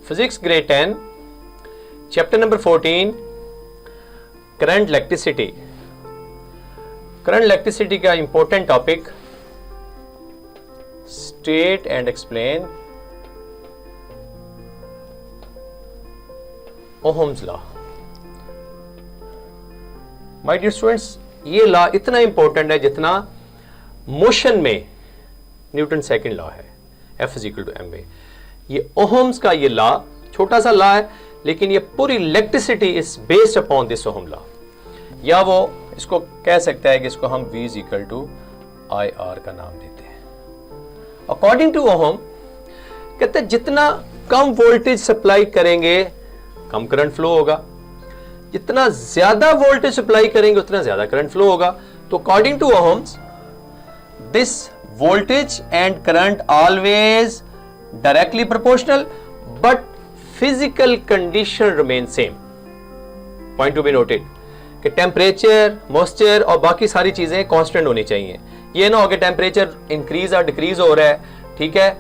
Physics grade 10 chapter number 14 current electricity. Current electricity का important topic state and explain Ohm's law. My dear students, ये law इतना important है जितना motion में Newton second law है, F is equal to ma। ये Ohm's का ये लॉ छोटा सा लॉ है, लेकिन ये पूरी electricity is based upon this ohm law. या वो इसको कह सकता है कि इसको हम V is equal to IR का नाम देते हैं। अकॉर्डिंग टू ओहम कहते हैं जितना कम वोल्टेज सप्लाई करेंगे कम करंट फ्लो होगा, जितना ज्यादा वोल्टेज सप्लाई करेंगे उतना ज्यादा करंट फ्लो होगा। तो according to Ohm's this voltage and current always directly proportional but physical condition remain same. Point to be noted कि टेम्परेचर, मॉइस्चर और बाकी सारी चीजें कांस्टेंट होनी चाहिए। ये ना हो कि टेम्परेचर इंक्रीज और डिक्रीज हो रहा है, ठीक है,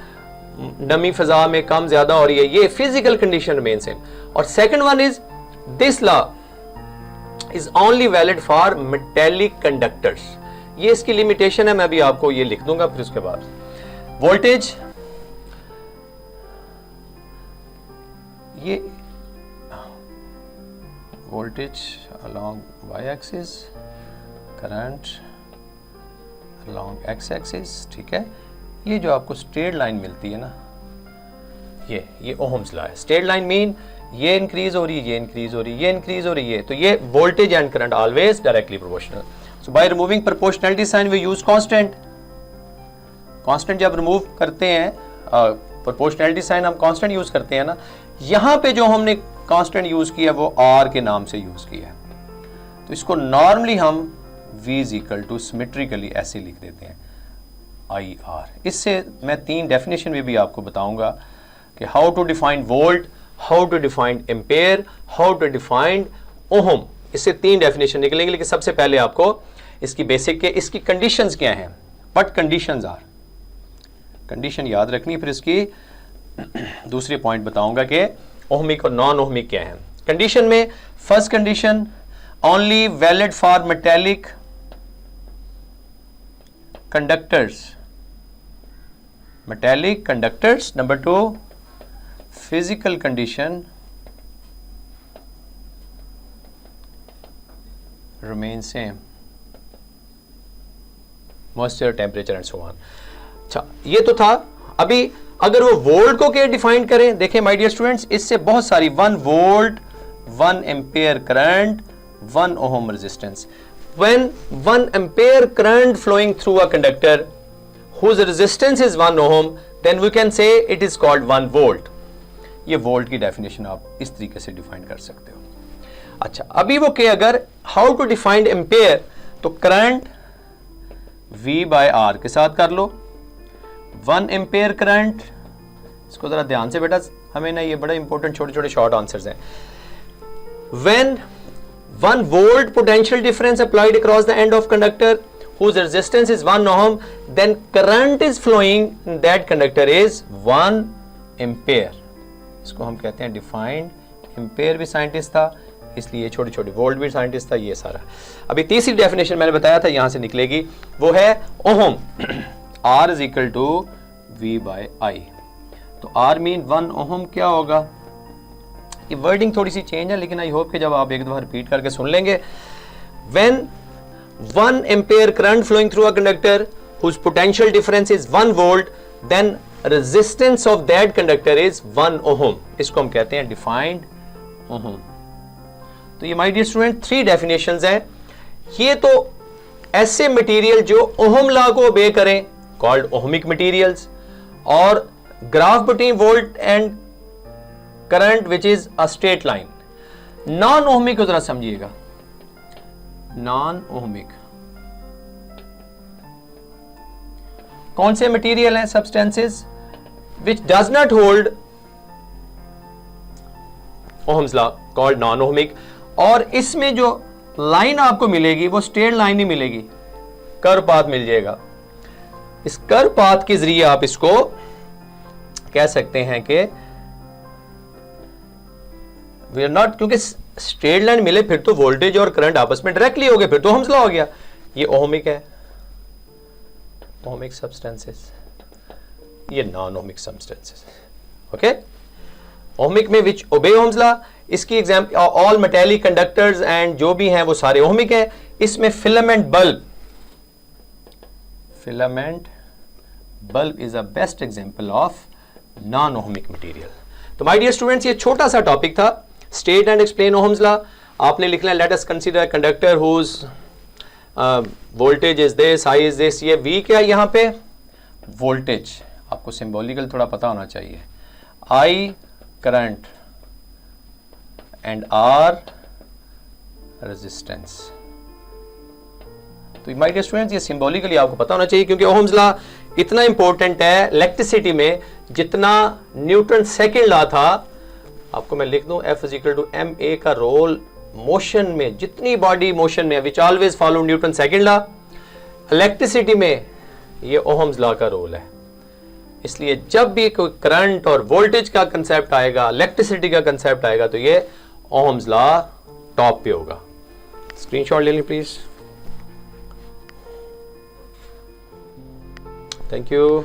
नमी फिजा में कम ज्यादा हो रही है, ये फिजिकल कंडीशन रिमेन सेम। और second one is this law is only valid for metallic conductors. ये इसकी लिमिटेशन है, मैं अभी आपको ये लिख दूंगा। फिर उसके बाद वोल्टेज, ये voltage along Y axis, current along X axis, ठीक है। ये जो आपको स्ट्रेट लाइन मिलती है ना, ये ओहम्स लॉ है। स्ट्रेट लाइन मीन ये इंक्रीज हो रही है, ये इंक्रीज हो रही है, ये इंक्रीज हो रही है, तो ये voltage and current always directly proportional. So by removing proportionality sign we use constant। constant जब रिमूव करते हैं, proportionality sign हम constant यूज करते हैं ना, यहां पे जो हमने constant यूज किया वो R के नाम से यूज किया है। तो इसको नॉर्मली हम V is equal to symmetrically ऐसे लिख देते हैं IR। इससे मैं तीन डेफिनेशन में भी आपको बताऊंगा कि how to define volt, how to define ampere, how to define ohm. इससे तीन डेफिनेशन निकलेंगे, लेकिन सबसे पहले आपको इसकी बेसिक के इसकी कंडीशंस क्या हैं, व्हाट कंडीशंस आर, कंडीशन याद रखनी। फिर इसकी दूसरी पॉइंट बताऊंगा कि ओहमिक और नॉन ओहमिक क्या है। कंडीशन में first condition only valid for metallic conductors, metallic conductors. Number two physical condition remain same, moisture, temperature and so on। अच्छा, ये तो था। अभी अगर वो वोल्ट को क्या डिफाइन करें, देखें माय डियर स्टूडेंट्स, इससे बहुत सारी 1 volt, 1 ampere current, 1 ohm resistance. when 1 ampere current flowing through a conductor whose resistance is 1 ohm, then we can say it is called 1 volt। ये वोल्ट की डेफिनेशन आप इस तरीके से डिफाइन कर सकते हो। अच्छा, अभी वो के अगर हाउ टू डिफाइंड एम्पेयर, तो करंट V बाय R के साथ कर लो। 1 एम्पेयर करंट, इसको जरा ध्यान से बेटा, हमें ना ये बड़ा इंपॉर्टेंट छोटे छोटे शॉर्ट आंसर्स हैं। When 1 volt potential difference applied across the end of conductor whose resistance is 1 ohm, then current is flowing in that conductor is 1 ampere। इसको हम कहते हैं डिफाइंड। एम्पेयर भी साइंटिस्ट था, इसलिए छोटे छोटे वोल्ट भी साइंटिस्ट था, ये सारा। अभी तीसरी डेफिनेशन मैंने बताया था यहां से निकलेगी, वो है ohm. R is equal to V by I। तो R मीन 1 ओहम क्या होगा, ये वर्डिंग थोड़ी सी चेंज है, लेकिन आई होप कि जब आप एक दफा रिपीट करके सुन लेंगे। When 1 ampere current flowing through a conductor whose potential difference is 1 volt, then resistance of that conductor is 1 ohm। इसको हम कहते हैं डिफाइंड ओहम। तो ये माय डियर स्टूडेंट 3 डेफिनेशंस हैं। ये तो ऐसे मटेरियल जो ओहम लॉ को ओबे करें कॉल्ड ओहमिक मटेरियल्स, और graph between volt and current which is a straight line. Non ohmic को जरा समझिएगा, नॉन ओहमिक कौन से मटेरियल हैं, substances which does not hold Ohm's law called non ohmic. और इसमें जो लाइन आपको मिलेगी वो स्ट्रेट लाइन नहीं मिलेगी, कर्व पाथ मिल जाएगा। इस कर्व पाथ के जरिए आप इसको कह सकते हैं कि वी आर नॉट, क्योंकि स्ट्रेट लाइन मिले फिर तो वोल्टेज और करंट आपस में डायरेक्टली हो गए, फिर तो ओहम्स लॉ हो गया। ये ओहमिक है, ओहमिक सब्सटेंसेस, ये non ohmic substances. Okay, ohmic में विच ओबे ओहम्स लॉ, इसकी example all metallic conductors and जो भी हैं वो सारे ओहमिक हैं। इसमें filament bulb, filament bulb is a best example of non ohmic material. तो माय डियर स्टूडेंट्स, ये छोटा सा टॉपिक था, state and explain Ohm's law. आपने लिखना है let us consider conductor whose voltage is this, I is this. ये we क्या है यहाँ पे? वोल्टेज। आपको सिंबॉलिकल थोड़ा पता होना चाहिए। I current and R resistance. तो माय डियर स्टूडेंट्स, ये सिंबॉलिकली आपको पता होना चाहिए, क्योंकि ओहम्स लॉ इतना इंपॉर्टेंट है इलेक्ट्रिसिटी में जितना न्यूटन सेकंड लॉ था। आपको मैं लिख दूं F = ma का रोल मोशन में, जितनी बॉडी मोशन में which always follow Newton second law, electricity में ये ओहम्स लॉ का रोल है। इसलिए जब भी कोई करंट और वोल्टेज का कंसेप्ट आएगा, इलेक्ट्रिसिटी का कंसेप्ट आएगा, तो ये ओहम्स लॉ टॉप पे होगा। स्क्रीनशॉट ले लें प्लीज। Thank you.